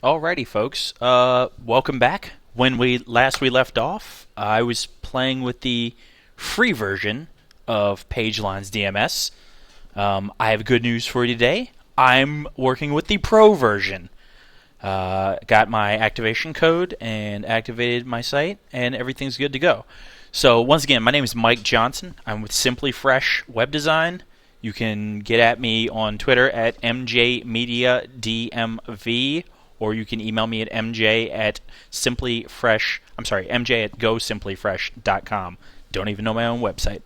Alrighty, folks. Welcome back. When we left off, I was playing with the free version of Pagelines DMS. I have good news for you today. I'm working with the pro version. Got my activation code and activated my site, and everything's good to go. So once again, my name is Mike Johnson. I'm with Simply Fresh Web Design. You can get at me on Twitter at MJMediaDMV, or you can email me at MJ at MJ at GoSimplyFresh.com. Don't even know my own website.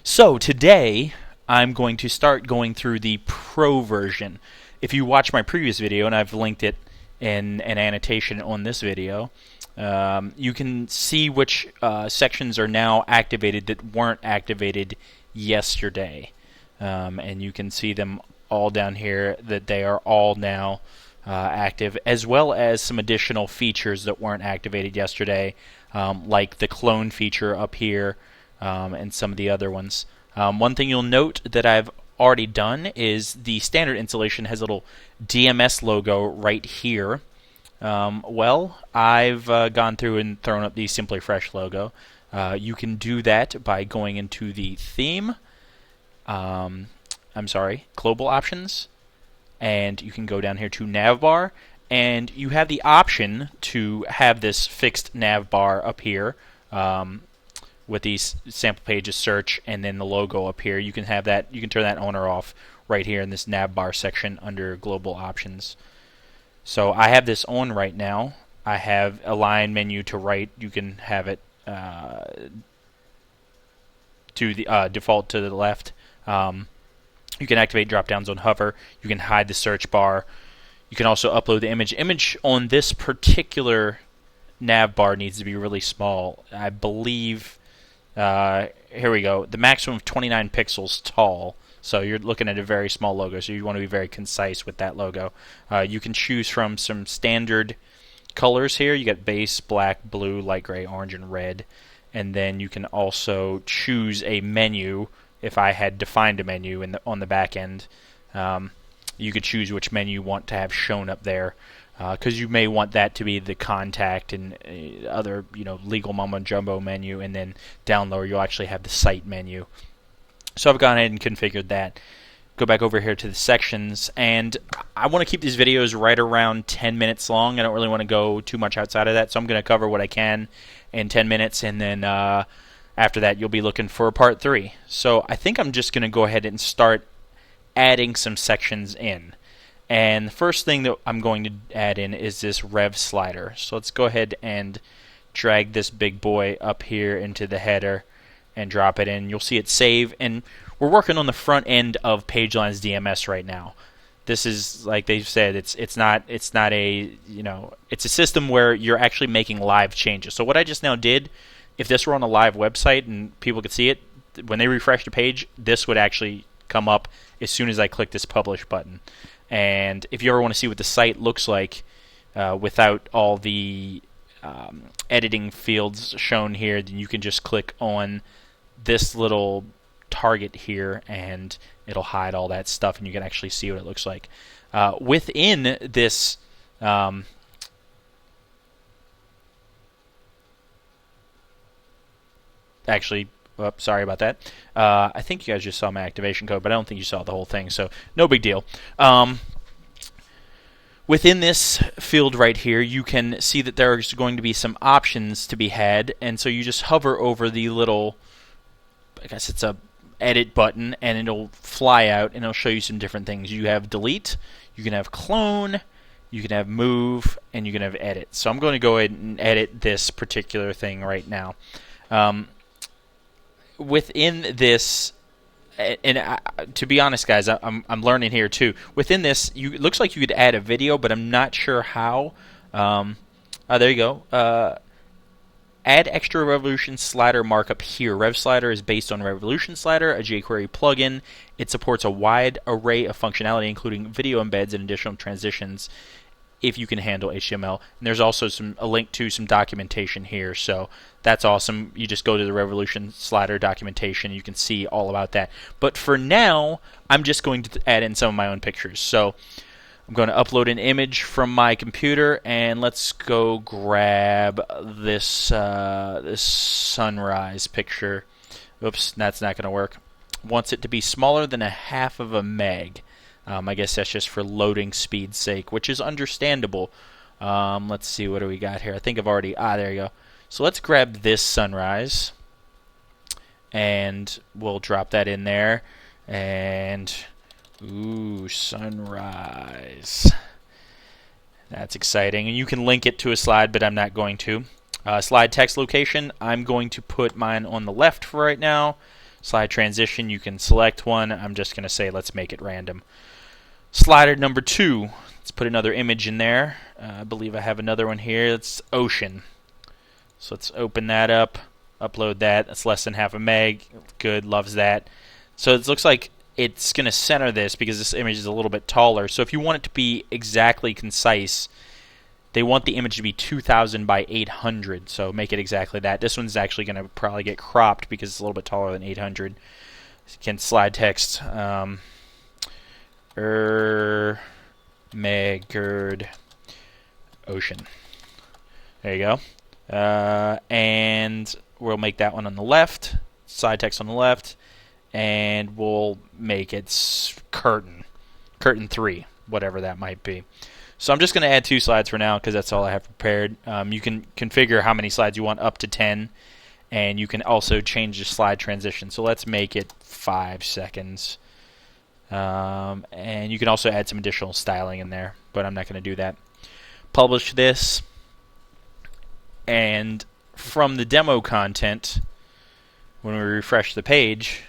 So today, I'm going to start going through the pro version. If you watch my previous video, and I've linked it in an annotation on this video, you can see which sections are now activated that weren't activated yesterday. And you can see them all down here, that they are all now active, as well as some additional features that weren't activated yesterday, like the clone feature up here, and some of the other ones. One thing you'll note that I've already done is the standard installation has a little DMS logo right here. I've gone through and thrown up the Simply Fresh logo. You can do that by going into the theme, global options, and you can go down here to navbar, and you have the option to have this fixed navbar up here with these sample pages search and then the logo up here. You can have that. You can turn that on or off right here in this navbar section under global options. So I have this on right now. I have align menu to right. You can have it to the default to the left. You can activate drop downs on hover. You can hide the search bar. You can also upload the image. Image on this particular nav bar needs to be really small. I believe, here we go, the maximum of 29 pixels tall. So you're looking at a very small logo, so you want to be very concise with that logo. You can choose from some standard colors here. You got base, black, blue, light gray, orange, and red. And then you can also choose a menu. If I had defined a menu on the back end, you could choose which menu you want to have shown up there, because you may want that to be the contact and other legal mumbo jumbo menu, and then down lower you'll actually have the site menu. So I've gone ahead and configured that. Go back over here to the sections, and I want to keep these videos right around 10 minutes long. I don't really want to go too much outside of that, so I'm going to cover what I can in 10 minutes, and then after that, you'll be looking for part 3. So I think I'm just going to go ahead and start adding some sections in. And the first thing that I'm going to add in is this rev slider. So let's go ahead and drag this big boy up here into the header and drop it in. You'll see it save. And we're working on the front end of Pagelines DMS right now. This is, like they've said, it's not a, it's a system where you're actually making live changes. So what I just now did, if this were on a live website and people could see it, when they refresh the page, this would actually come up as soon as I click this publish button. And if you ever want to see what the site looks like without all the editing fields shown here, then you can just click on this little target here and it'll hide all that stuff and you can actually see what it looks like. Within this sorry about that. I think you guys just saw my activation code, but I don't think you saw the whole thing, so no big deal. Within this field right here, you can see that there's going to be some options to be had, and so you just hover over the little, I guess it's a edit button, and it'll fly out, and it'll show you some different things. You have delete, you can have clone, you can have move, and you can have edit. So I'm going to go ahead and edit this particular thing right now. Within this, and to be honest, guys, I'm learning here too. Within this, it looks like you could add a video, but I'm not sure how. There you go. Add extra Revolution slider markup here. Rev slider is based on Revolution slider, a jQuery plugin. It supports a wide array of functionality, including video embeds and additional transitions, if you can handle HTML. And there's also a link to some documentation here, so that's awesome. You just go to the Revolution slider documentation, you can see all about that. But for now, I'm just going to add in some of my own pictures. So I'm going to upload an image from my computer, and let's go grab this this sunrise picture. Oops, that's not going to work. Wants it to be smaller than a half of a meg. I guess that's just for loading speed's sake, which is understandable. Let's see, what do we got here? I think I've already... there you go. So let's grab this sunrise, and we'll drop that in there. And... ooh, sunrise. That's exciting. And you can link it to a slide, but I'm not going to. Slide text location, I'm going to put mine on the left for right now. Slide transition, you can select one. I'm just going to say let's make it random. Slider number 2, let's put another image in there. I believe I have another one here. It's ocean. So let's open that up, upload that. That's less than half a meg. Good, loves that. So it looks like it's going to center this because this image is a little bit taller. So if you want it to be exactly concise, they want the image to be 2000 by 800. So make it exactly that. This one's actually going to probably get cropped because it's a little bit taller than 800. Again, slide text. Megerd ocean. There you go. And we'll make that one on the left. Side text on the left. And we'll make it curtain 3, whatever that might be. So I'm just going to add 2 slides for now because that's all I have prepared. You can configure how many slides you want, up to 10, and you can also change the slide transition. So let's make it 5 seconds. And you can also add some additional styling in there, but I'm not going to do that. Publish this, and from the demo content, when we refresh the page,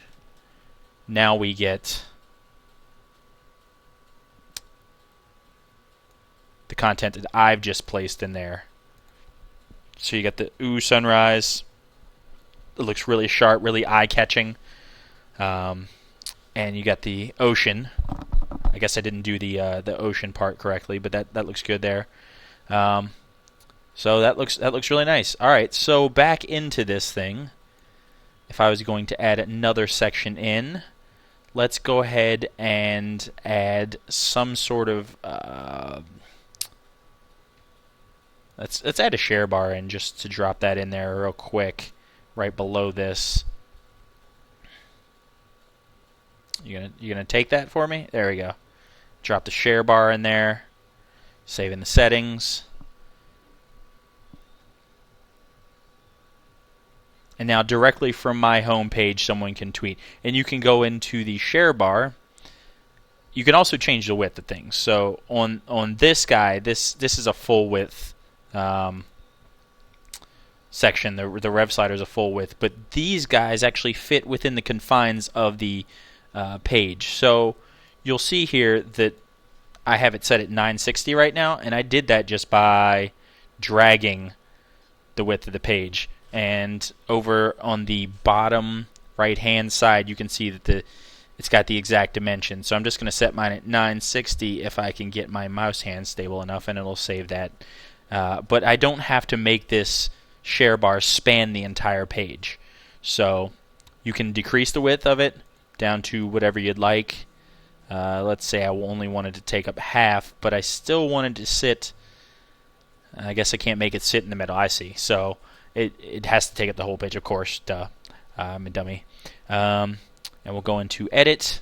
now we get the content that I've just placed in there. So you got the sunrise. It looks really sharp, really eye-catching. And you got the ocean. I guess I didn't do the ocean part correctly, but that looks good there. So that looks really nice. All right, so back into this thing. If I was going to add another section in, let's go ahead and add some sort of let's add a share bar in just to drop that in there real quick, right below this. You gonna take that for me? There we go. Drop the share bar in there. Save in the settings. And now directly from my home page, someone can tweet. And you can go into the share bar. You can also change the width of things. So on this guy, this is a full width section. The rev slider is a full width, but these guys actually fit within the confines of the page. So you'll see here that I have it set at 960 right now, and I did that just by dragging the width of the page. And over on the bottom right hand side, you can see that it's got the exact dimension. So I'm just going to set mine at 960 if I can get my mouse hand stable enough, and it'll save that. But I don't have to make this share bar span the entire page. So you can decrease the width of it down to whatever you'd like. Let's say I only wanted to take up half, but I still wanted to sit. I guess I can't make it sit in the middle. I see. So it has to take up the whole page, of course. Duh. I'm a dummy. And we'll go into Edit,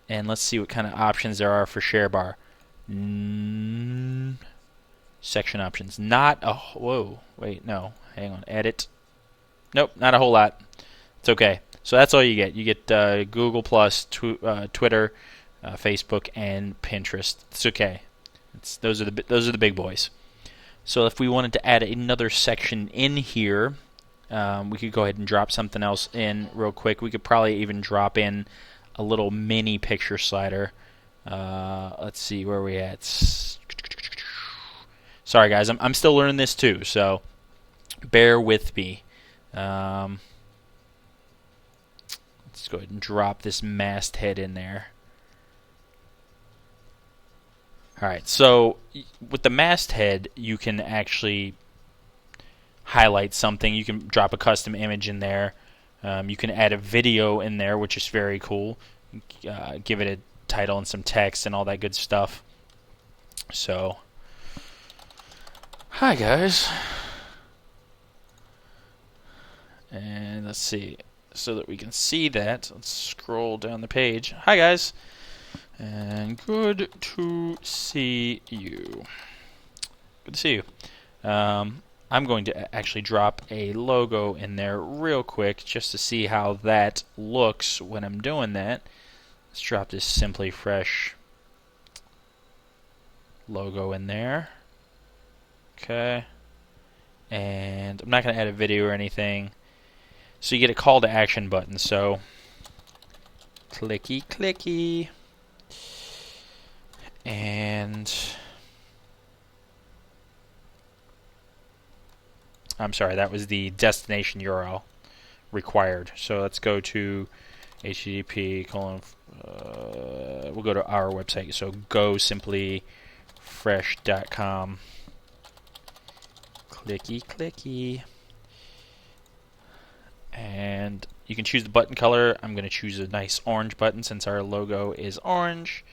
and let's see what kind of options there are for share bar. Section options. Not a... Whoa. Wait, no. Hang on. Edit. Nope, not a whole lot. It's okay. So that's all you get. You get Google+, Twitter, Facebook, and Pinterest. It's okay. Those are the big boys. So if we wanted to add another section in here, we could go ahead and drop something else in real quick. We could probably even drop in a little mini picture slider. Let's see, where are we at? Sorry guys, I'm still learning this too, so bear with me. Let's go ahead and drop this masthead in there. Alright, so with the masthead, you can actually highlight something. You can drop a custom image in there. You can add a video in there, which is very cool. Give it a title and some text and all that good stuff. So, hi guys. And let's see, so that we can see that, let's scroll down the page. Hi guys, and good to see you. Good to see you. I'm going to actually drop a logo in there real quick just to see how that looks when I'm doing that. Let's drop this Simply Fresh logo in there. Okay. And I'm not going to add a video or anything. So you get a call to action button. So clicky, clicky. And I'm sorry, that was the destination URL required. So let's go to http:// we'll go to our website. So gosimplyfresh.com. Clicky, clicky. And you can choose the button color. I'm going to choose a nice orange button since our logo is orange.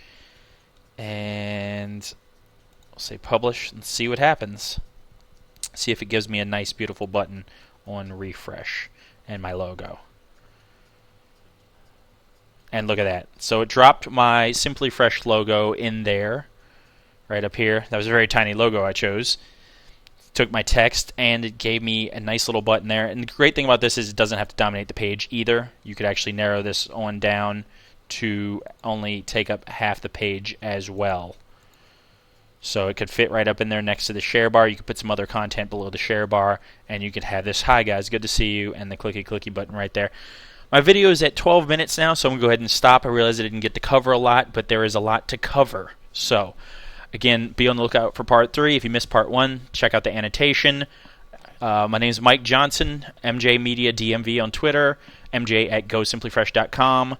And I'll say publish and see what happens. See if it gives me a nice, beautiful button on refresh and my logo. And look at that. So it dropped my Simply Fresh logo in there, right up here. That was a very tiny logo I chose. Took my text and it gave me a nice little button there. And the great thing about this is it doesn't have to dominate the page either. You could actually narrow this on down to only take up half the page as well. So it could fit right up in there next to the share bar. You could put some other content below the share bar, and you could have this, hi guys, good to see you, and the clicky clicky button right there. My video is at 12 minutes now, so I'm going to go ahead and stop. I realize I didn't get to cover a lot, but there is a lot to cover. So again, be on the lookout for part 3. If you missed part 1, check out the annotation. My name is Mike Johnson, MJ Media DMV on Twitter, MJ at gosimplyfresh.com.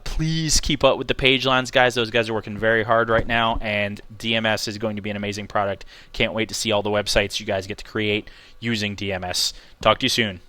Please keep up with the Pagelines guys. Those guys are working very hard right now, and DMS is going to be an amazing product. Can't wait to see all the websites you guys get to create using DMS. Talk to you soon.